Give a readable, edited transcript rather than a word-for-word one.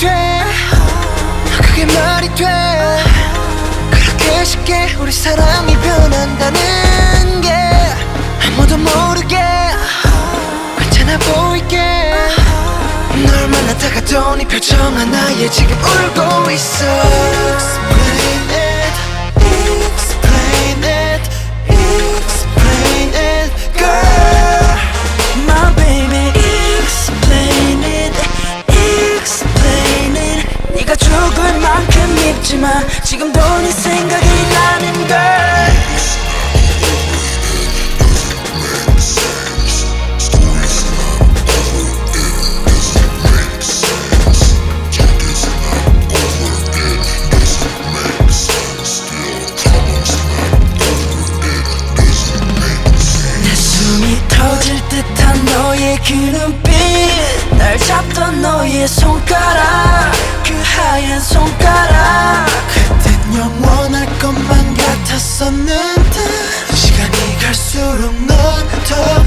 돼 그게 말이 돼 그렇게 쉽게 우리 사랑이 변한다는 게 아무도 모르게 괜찮아 보이게 널 만나다가 또 네 표정 하나에 지금 울고 있어 Explain it, explain it, explain it, girl My baby Explain it, explain it 네가 죽을 만큼 밉지만 지금도 네 생각이 나는 걸 너의 그 눈빛 날 잡던 너의 손가락 그 하얀 손가락 그땐 영원할 것만 같았었는데 시간이 갈수록 넌 더